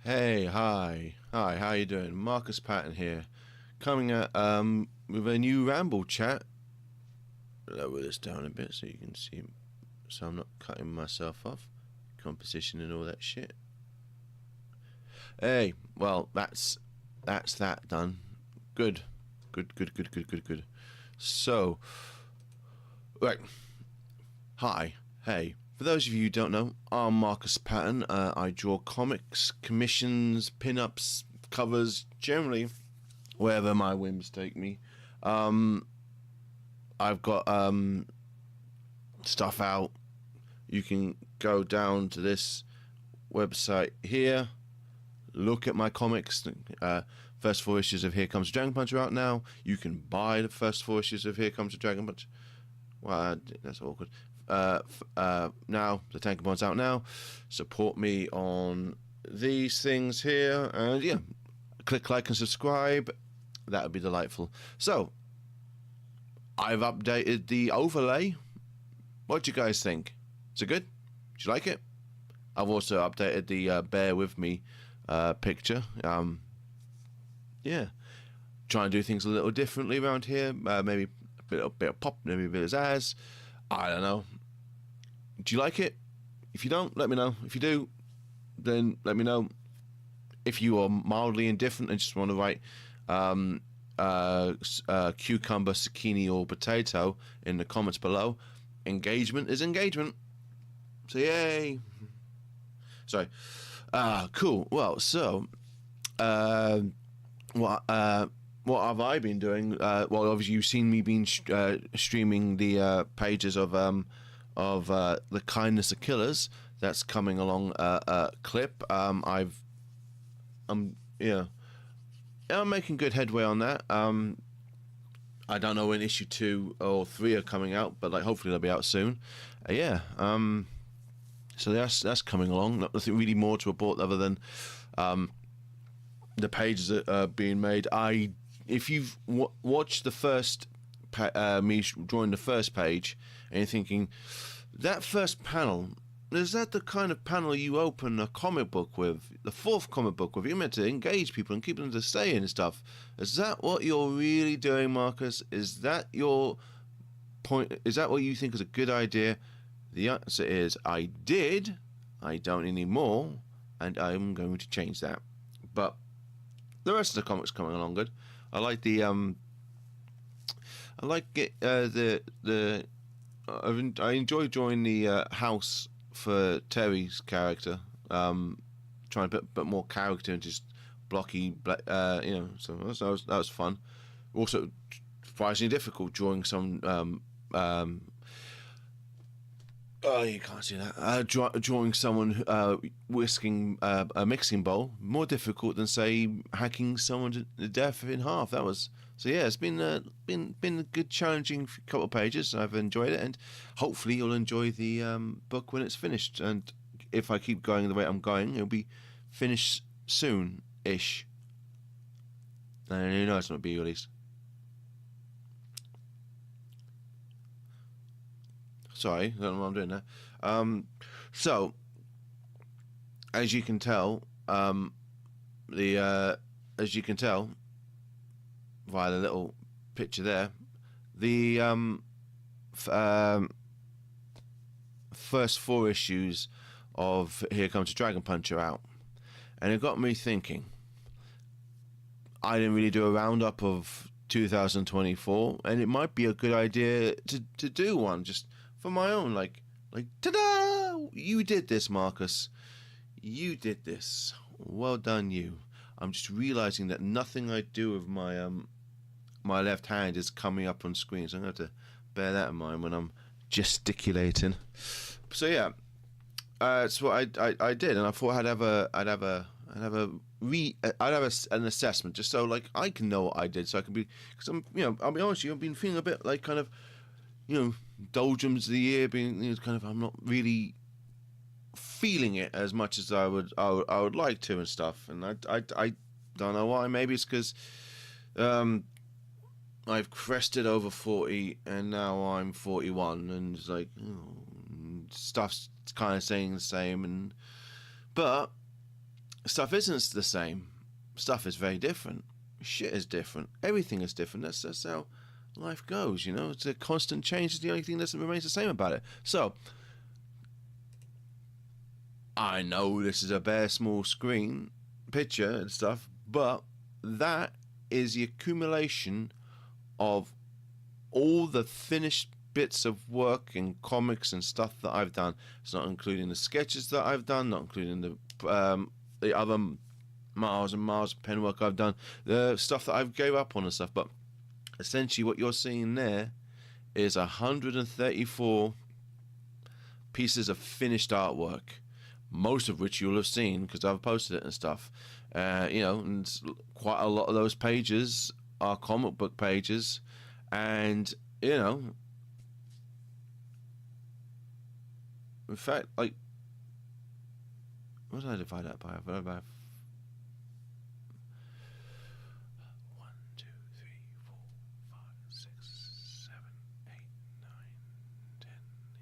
Hey, hi, how you doing? Markus Pattern here, coming at with a new ramble chat. Lower this down a bit so you can see, so I'm not cutting myself off. Composition and all that shit. Hey, well, that's that done. Good, good. So, right, hi, hey. For those of you who don't know, I'm Markus Pattern. I draw comics, commissions, pin-ups, covers, generally wherever my whims take me. I've got stuff out. You can go down to this website here, look at my comics. First four issues of Here Comes Dragon Punch are out now. You can buy the first four issues of Here Comes Dragon Punch. Well, that's awkward. Now the Tankabon's out now. Support me on these things here, and yeah, click like and subscribe. That would be delightful. So, I've updated the overlay. What do you guys think? Is it good? Do you like it? I've also updated the Bear With Me picture. Yeah, trying to do things a little differently around here. Maybe a bit of pop, maybe a bit of zazz. I don't know. Do you like it? If you don't, let me know. If you do, then let me know. If you are mildly indifferent and just want to write cucumber, zucchini, or potato in the comments below, engagement is engagement. So yay! Sorry. Cool. Well, so what have I been doing? Well, obviously you've seen me being streaming the pages of The Kindness of Killers. That's coming along clip. I'm making good headway on that. I don't know when issue 2 or 3 are coming out, but like hopefully they'll be out soon. So that's coming along. Nothing really more to report other than the pages that are being made. If you've watched the first me drawing the first page and you're thinking, that first panel, is that the kind of panel you open a comic book with, the fourth comic book with? You're meant to engage people and keep them to stay and stuff. Is that what you're really doing, Marcus? Is that your point? Is that what you think is a good idea? The answer is I did. I don't anymore, and I'm going to change that. But the rest of the comics coming along good. I like the I enjoy drawing the house for Terry's character. Trying to put a bit more character into just blocky, So that was fun. Also, surprisingly difficult drawing some. Oh, you can't see that. Drawing someone whisking a mixing bowl, more difficult than say hacking someone to death in half. That was so. Yeah, it's been a good, challenging couple of pages. I've enjoyed it, and hopefully you'll enjoy the book when it's finished. And if I keep going the way I'm going, it'll be finished soon-ish. And who knows when it'll be released. Sorry, I don't know what I'm doing there. So, as you can tell, via the little picture there, the first four issues of Here Comes Dragon Punch are out, and it got me thinking. I didn't really do a roundup of 2024, and it might be a good idea to do one just for my own, like ta-da! You did this, Marcus. You did this. Well done, you. I'm just realizing that nothing I do with my my left hand is coming up on screen, so I'm gonna have to bear that in mind when I'm gesticulating. So yeah, that's what I did, and I thought I'd have an assessment just so like I can know what I did, so I can be, because I'll be honest with you, I've been feeling a bit like kind of doldrums of the year, being kind of, I'm not really feeling it as much as I would like to and stuff, and I don't know why. Maybe it's because I've crested over 40 and now I'm 41, and it's like stuff's kind of staying the same, but stuff isn't the same. Stuff is very different. Shit is different. Everything is different. That's how life goes, you know. It's a constant change. It's the only thing that remains the same about it. So, I know this is a bare small screen picture and stuff, but that is the accumulation of all the finished bits of work in comics and stuff that I've done. It's not including the sketches that I've done, not including the other miles and miles of pen work I've done, the stuff that I've gave up on and stuff. But essentially what you're seeing there is 134 pieces of finished artwork, most of which you'll have seen because I've posted it and stuff. You know, and quite a lot of those pages are comic book pages, and you know, in fact, like, what did I divide that by? I divided by 1, 2, 3, 4, 5, 6, 7, 8, 9, 10,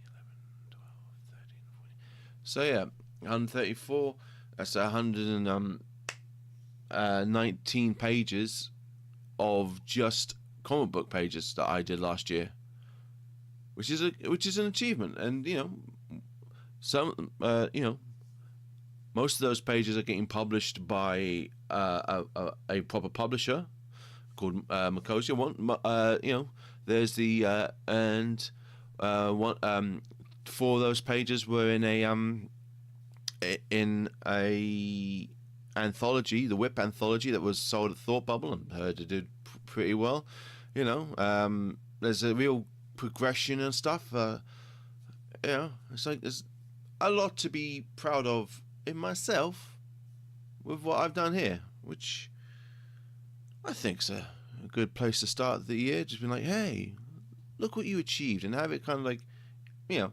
11, 12, 13, 14. So yeah, 134. That's 119 pages of just comic book pages that I did last year, which is an achievement. And you know, some you know, most of those pages are getting published by a proper publisher called Makosia. You know, there's the and one 4 of those pages were in a anthology, the Whip anthology that was sold at Thought Bubble, and heard it did pretty well. You know, there's a real progression and stuff. You know, it's like there's a lot to be proud of in myself with what I've done here, which I think's a good place to start the year. Just being like, hey, look what you achieved, and have it kind of like, you know,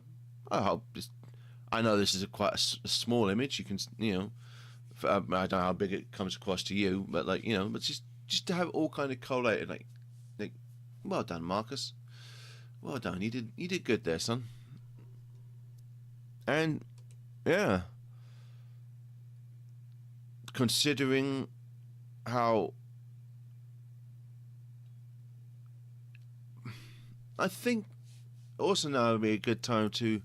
I know this is quite a small image. You can, you know, I don't know how big it comes across to you, but like, you know, but just to have it all kind of collated, like, well done, Marcus. Well done. You did good there, son. And yeah, considering how I think also now would be a good time to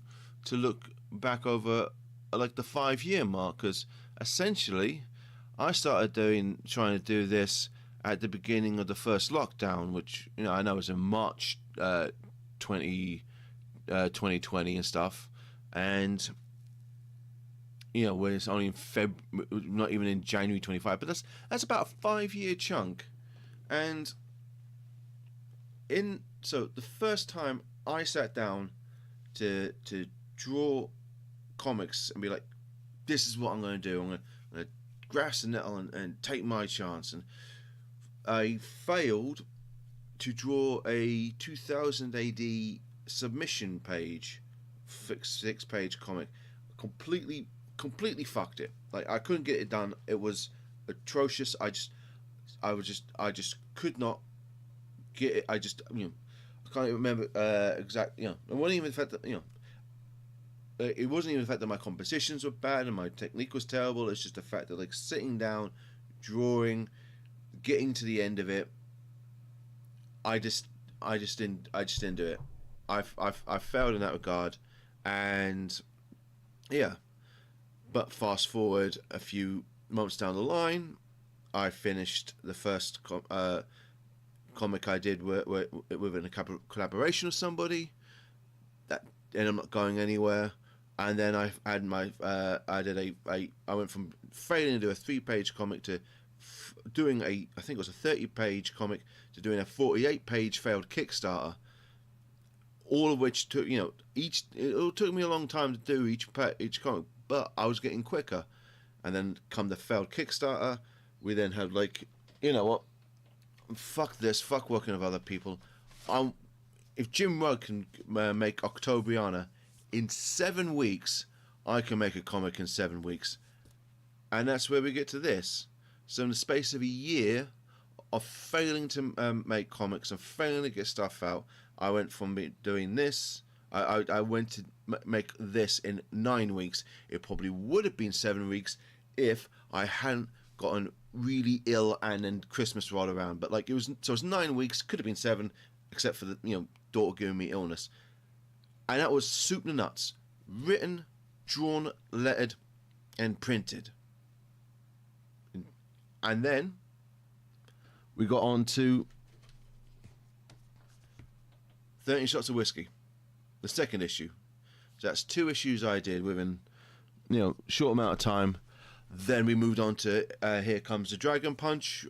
look back over like the 5-year mark, because essentially I started trying to do this at the beginning of the first lockdown, which, you know, I know was in March 2020 and stuff, and you know, when it's only in not even in January 25, but that's about a 5-year chunk. And so the first time I sat down to draw comics and be like, this is what I'm going to do. I'm going to grasp the nettle and take my chance. And I failed to draw a 2000 AD submission page, 6-page comic. Completely fucked it. Like, I couldn't get it done. It was atrocious. I just could not get it. I just, you know, I can't even remember exactly. You know, it wasn't even the fact that, you know, it wasn't even the fact that my compositions were bad and my technique was terrible. It's just the fact that, like, sitting down, drawing, getting to the end of it, I just didn't do it. I failed in that regard, and yeah. But fast forward a few months down the line, I finished the first comic I did within a collaboration with somebody that ended up not going anywhere. And then I had I went from failing to do a 3-page comic to doing I think it was a 30-page comic, to doing a 48-page failed Kickstarter. All of which took, you know, it took me a long time to do each comic, but I was getting quicker. And then come the failed Kickstarter, we then had, like, you know what, fuck this, fuck working with other people. If Jim Rugg can make Octobriana in 7 weeks, I can make a comic in 7 weeks. And that's where we get to this. So in the space of a year of failing to make comics and failing to get stuff out, I went from doing this. I went to make this in 9 weeks. It probably would have been 7 weeks if I hadn't gotten really ill and then Christmas rolled around. But like it was 9 weeks, could have been 7, except for the daughter giving me illness, and that was soup to nuts, written, drawn, lettered, and printed. And then we got on to 13 Shots of Whiskey, the second issue. So that's 2 issues I did within, short amount of time. Then we moved on to Here Comes the Dragon Punch,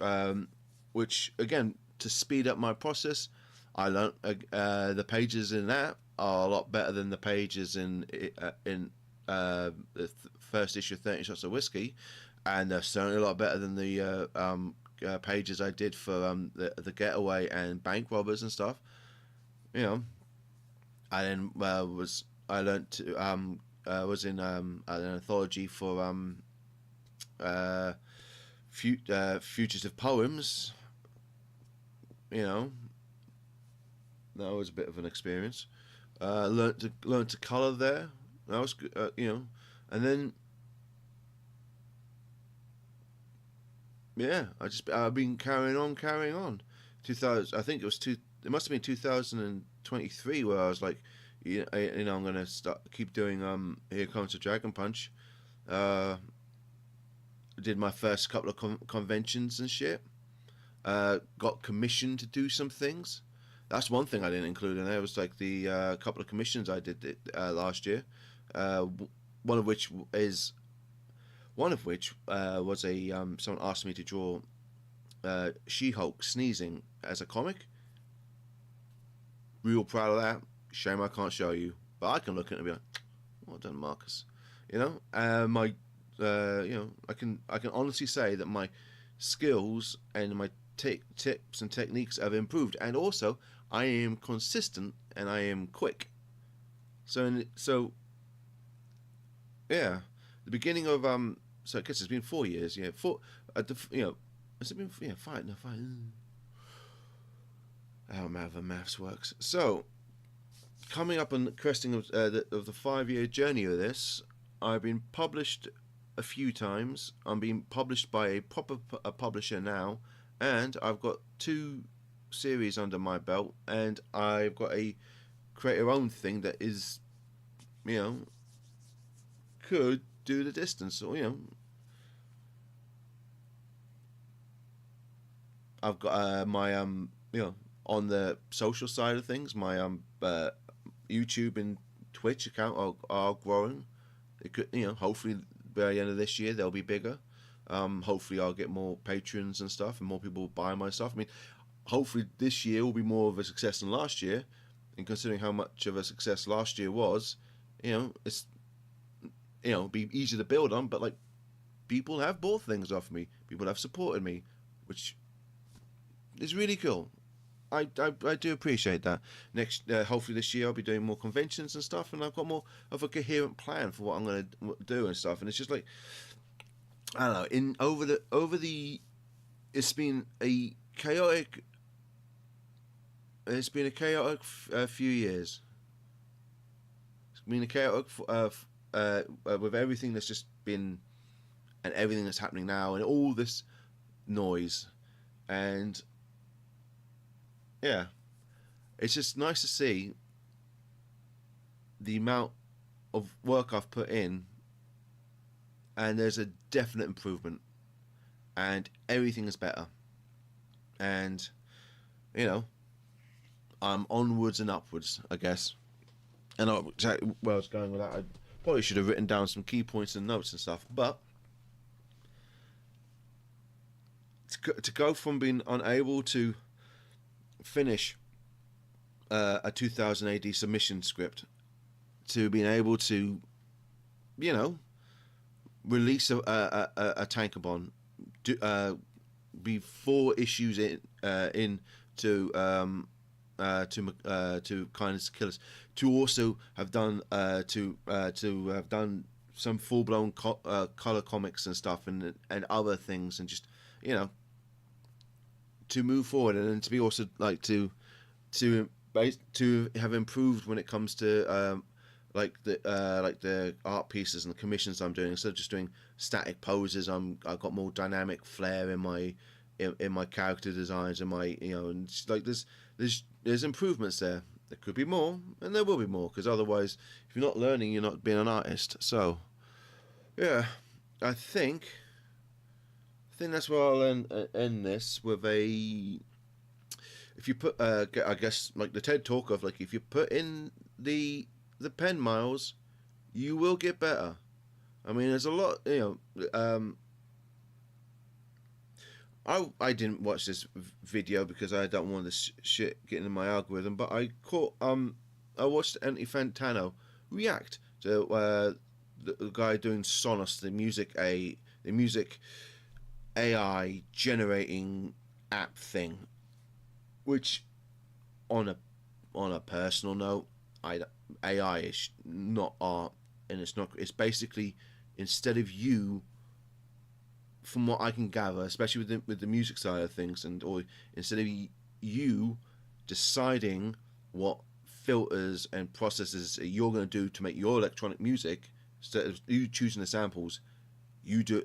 which, again, to speed up my process, I learned the pages in that are a lot better than the pages in the first issue of 13 Shots of Whiskey. And they're certainly a lot better than the pages I did for the Getaway and Bank Robbers and stuff. And then I learned to was in an anthology for fugitive poems. That was a bit of an experience. Learned to color there. That was good. And then. Yeah, I've been carrying on. 2000, I think it must have been 2023 where I was like, I'm gonna keep doing Here Comes the Dragon Punch. Did my first couple of conventions and shit. Got commissioned to do some things. That's one thing I didn't include in there. It was like the couple of commissions I did last year. One of which was someone asked me to draw She-Hulk sneezing as a comic. Real proud of that. Shame I can't show you, but I can look at it and be like, "Well done, Marcus." I can honestly say that my skills and my tips and techniques have improved, and also I am consistent and I am quick. So yeah, the beginning of so I guess it's been 4 years. Yeah, has it been 5? No, 5. How maths works. So coming up on the cresting of the 5-year journey of this, I've been published a few times. I'm being published by a proper publisher now, and I've got 2 series under my belt, and I've got a create your own thing that is, could do the distance, or I've got my on the social side of things, my YouTube and Twitch account are growing. It could, hopefully by the end of this year they'll be bigger. Hopefully I'll get more patrons and stuff, and more people will buy my stuff. I mean, hopefully this year will be more of a success than last year. And considering how much of a success last year was, it's be easy to build on. But like, people have bought things off me. People have supported me, which is really cool. I do appreciate that. Hopefully this year I'll be doing more conventions and stuff, and I've got more of a coherent plan for what I'm going to do and stuff. And it's just like, I don't know. It's been a chaotic. It's been a chaotic few years. It's been a chaotic with everything that's just been, and everything that's happening now, and all this noise, and yeah, it's just nice to see the amount of work I've put in, and there's a definite improvement, and everything is better, and I'm onwards and upwards, I guess. And I know exactly where I was going with that. I probably should have written down some key points and notes and stuff, but to go from being unable to finish a 2000 AD submission script to being able to, release a tankobon, be 4 issues in to Kindness to Killers, to also have done to have done some full blown color comics and stuff, and other things, and just to move forward, and then to be also like to have improved when it comes to like the art pieces and the commissions I'm doing. Instead of just doing static poses, I've got more dynamic flair in my character designs and my and like there's improvements there. There could be more, and there will be more, because otherwise, if you're not learning, you're not being an artist. So yeah, I think that's where I'll end this with a. If you put, I guess, like the TED talk of, like, if you put in the pen miles, you will get better. I mean, there's a lot, I didn't watch this video because I don't want this shit getting in my algorithm, but I watched Anthony Fantano react to the guy doing Sonos, the music AI generating app thing, which on a personal note, AI is not art, and it's basically, instead of you, from what I can gather, especially with the music side of things, or instead of you deciding what filters and processes you're going to do to make your electronic music, instead of you choosing the samples, you do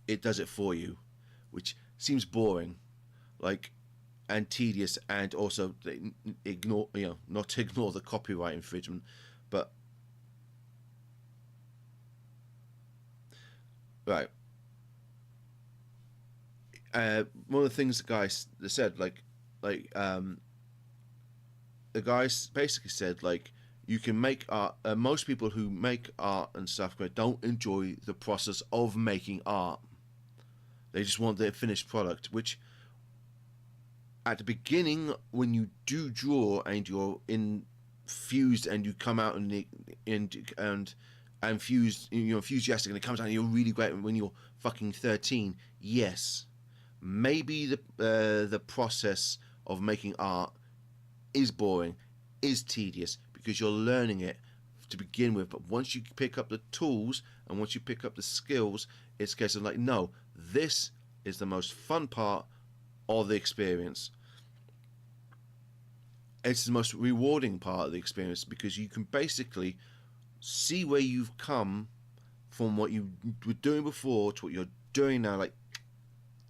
it does it for you, which seems boring, like, and tedious, and also ignore not to ignore the copyright infringement, but right. One of the things the guy said, the guy basically said, like, you can make art. Most people who make art and stuff don't enjoy the process of making art. They just want the finished product, which at the beginning, when you do draw and you're infused and you come out and fused, you're enthusiastic, and it comes out and you're really great when you're fucking 13. Yes, maybe the process of making art is boring, is tedious, because you're learning it to begin with. But once you pick up the tools and once you pick up the skills, it's a case of, like, no, this is the most fun part of the experience. It's the most rewarding part of the experience, because you can basically see where you've come from what you were doing before to what you're doing now. Like,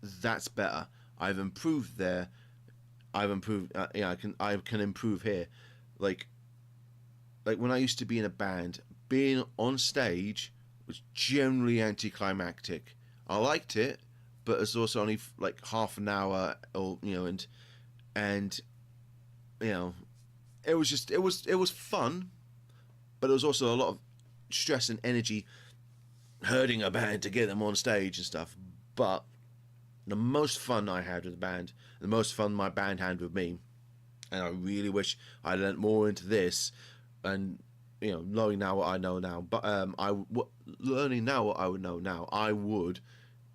that's better. I've improved there. I've improved. I can improve here. Like when I used to be in a band, being on stage was generally anticlimactic. I liked it, but it's also only like half an hour, or and it was just it was fun, but it was also a lot of stress and energy herding a band to get them on stage and stuff. But the most fun I had with the band, the most fun my band had with me, and I really wish I learnt more into this, and knowing now what I know now, but learning now what I would know now, I would,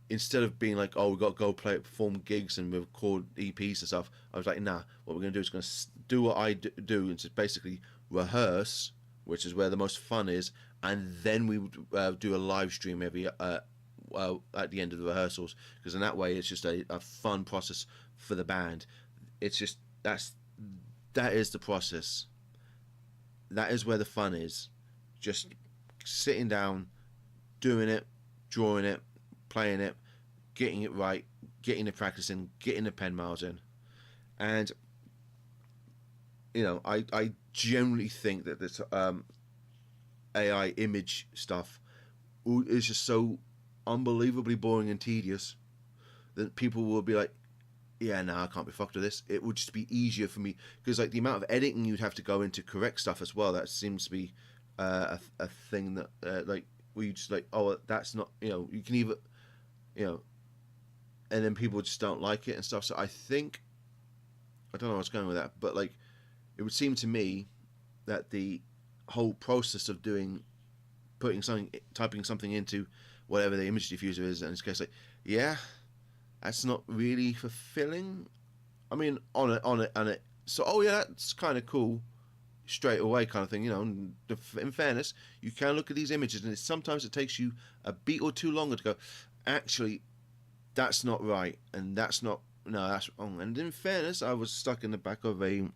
instead of being like, oh, we got to go perform gigs and record EPs and stuff, I was like, nah, what we're going to do is going to do what I do, and just basically rehearse, which is where the most fun is, and then we would do a live stream every at the end of the rehearsals, because in that way it's just a fun process for the band. It's just that is the process. That is where the fun is. Just sitting down, doing it, drawing it, playing it, getting it right, getting the practice in, getting the pen miles in. And I generally think that this AI image stuff is just so unbelievably boring and tedious that people will be like, yeah, no, I can't be fucked with this. It would just be easier for me, because like the amount of editing you'd have to go into correct stuff as well, that seems to be a thing that like where you just like, oh, that's not, you can either and then people just don't like it and stuff. So I think, I don't know what's going with that, but like it would seem to me that the whole process of typing something into whatever the image diffuser is, and it's case like, yeah, that's not really fulfilling. I mean, on it. So, oh yeah, that's kind of cool, straight away, kind of thing. In fairness, you can look at these images, and sometimes it takes you a beat or two longer to go, actually, that's not right, and that's wrong. And in fairness, I was stuck in the back of a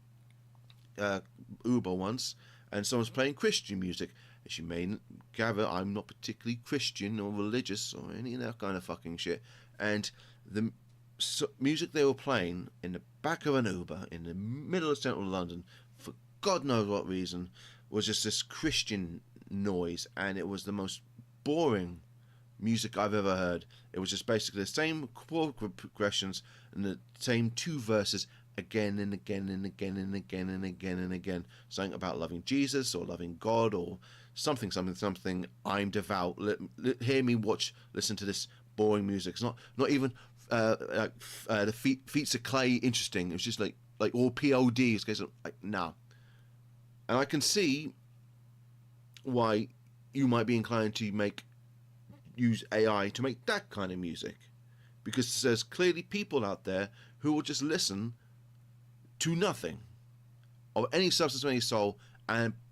Uber once, and someone's playing Christian music. As you may gather, I'm not particularly Christian or religious or any of that kind of fucking shit. And the music they were playing in the back of an Uber in the middle of central London, for God knows what reason, was just this Christian noise, and it was the most boring music I've ever heard. It was just basically the same chord progressions and the same two verses again and again and again and again and again and again. Something about loving Jesus or loving God or something. I'm devout. Hear me listen to this boring music. It's not even the feats of clay interesting. It was just like all PODs. Like, nah. And I can see why you might be inclined to use AI to make that kind of music, because there's clearly people out there who will just listen to nothing of any substance of any soul,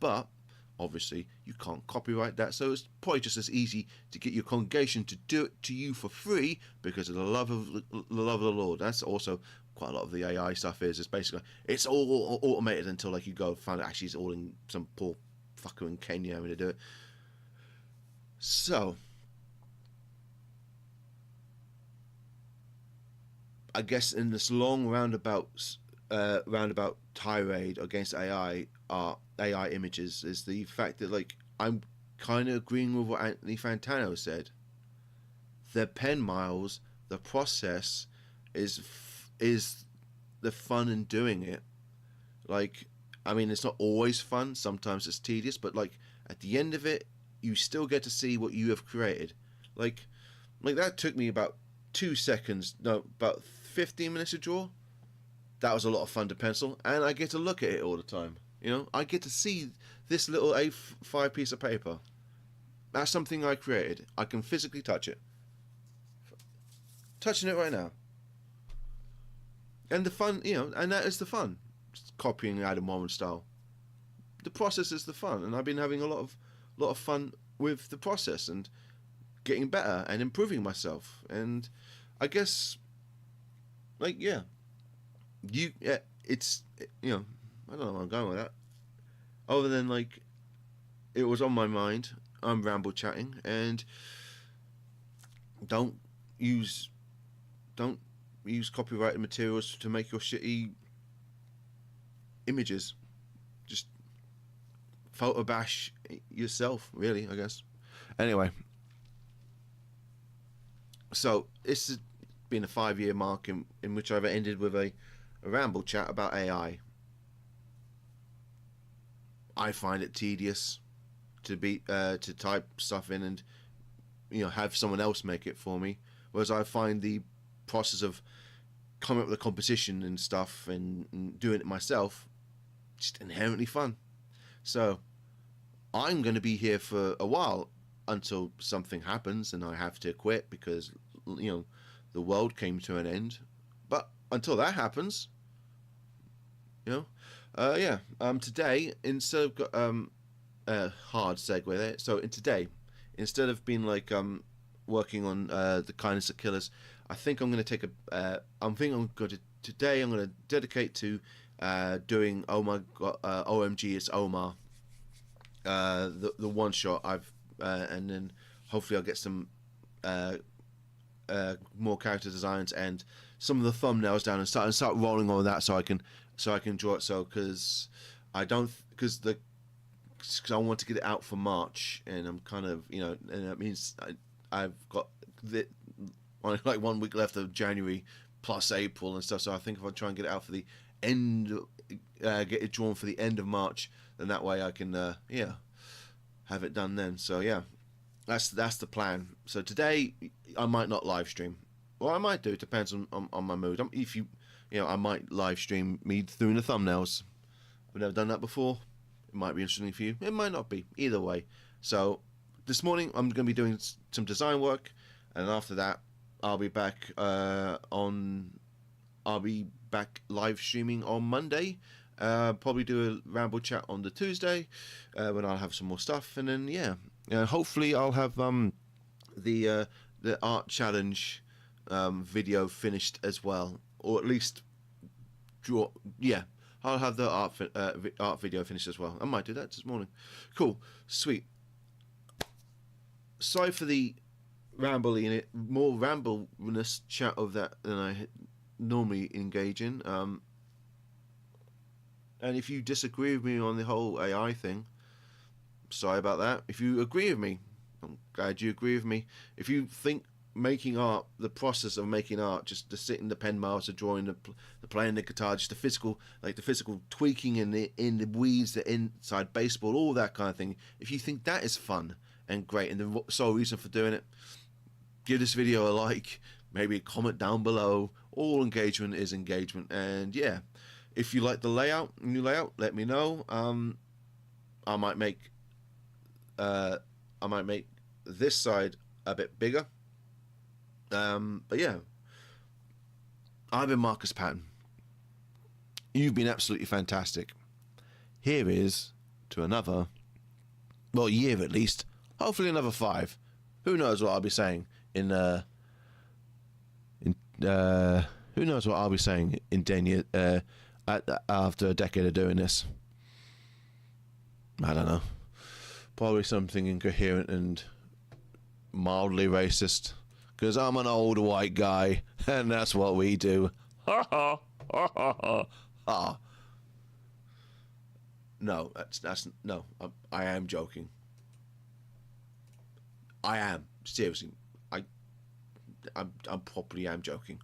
but obviously you can't copyright that, so it's probably just as easy to get your congregation to do it to you for free because of the love of the Lord. That's also quite a lot of the AI stuff is. It's basically it's all automated until like you go find it actually it's all in some poor fucker in Kenya having to do it. So I guess in this long roundabout tirade against AI images is the fact that like I'm kind of agreeing with what Anthony Fantano said. The pen miles, the process is the fun in doing it. Like, I mean, it's not always fun. Sometimes it's tedious, but like at the end of it, you still get to see what you have created. Like that took me about 2 seconds. No, about 15 minutes to draw. That was a lot of fun to pencil, and I get to look at it all the time. You know, I get to see this little A5 piece of paper. That's something I created. I can physically touch it. Touching it right now. And the fun, and that is the fun. Just copying Adam Warren style. The process is the fun, and I've been having a lot of fun with the process and getting better and improving myself. And I guess, like, it's I don't know where I'm going with that. Other than like, it was on my mind. I'm ramble chatting, and don't use copyrighted materials to make your shitty images. Just photo bash yourself, really, I guess. Anyway, so this has been a 5-year mark in which I've ended with a ramble chat about AI. I find it tedious to type stuff in and have someone else make it for me, whereas I find the process of coming up with a composition and stuff and doing it myself just inherently fun. So I'm going to be here for a while until something happens and I have to quit because the world came to an end. But until that happens, today, instead of hard segue there. So today, instead of being like working on the kindness of killers, I think I'm going to take today I'm going to dedicate to doing oh my god, OMG it's Omar, the one shot and then hopefully I'll get some more character designs and some of the thumbnails down and start rolling on that so I can draw it. So because I want to get it out for March, and I'm kind of and that means I've got like 1 week left of January plus April and stuff. So I think if I try and get it out for the end, get it drawn for the end of March, then that way I can have it done then. So yeah, that's the plan. So today I might not live stream. Well, I might do. It depends on my mood. I might live stream me doing the thumbnails. I've never done that before. It might be interesting for you. It might not be. Either way. So this morning I'm going to be doing some design work, and after that I'll be back live streaming on Monday. Probably do a ramble chat on the Tuesday when I'll have some more stuff, and then hopefully I'll have the art challenge video finished as well, or at least I'll have the art video finished as well. I might do that this morning. Cool, sweet. Sorry for the more rambleness chat of that than I normally engage in. And if you disagree with me on the whole AI thing, sorry about that. If you agree with me, I'm glad you agree with me. If you think making art, the process of making art, just the sitting the pen mouse, the drawing, the playing the guitar, just the physical tweaking in the weeds, the inside baseball, all that kind of thing. If you think that is fun and great, and the sole reason for doing it, give this video a like, maybe a comment down below. All engagement is engagement, and yeah. If you like the new layout, let me know. I might make this side a bit bigger. But yeah, I've been Markus Pattern. You've been absolutely fantastic. Here is to another, well, year at least. Hopefully another 5. Who knows what I'll be saying in who knows what I'll be saying in 10 years. After a decade of doing this, I don't know. Probably something incoherent and mildly racist, because I'm an old white guy, and that's what we do. Ha ha ha ha ha ha. No, that's no. I am joking. I am seriously. I probably am joking.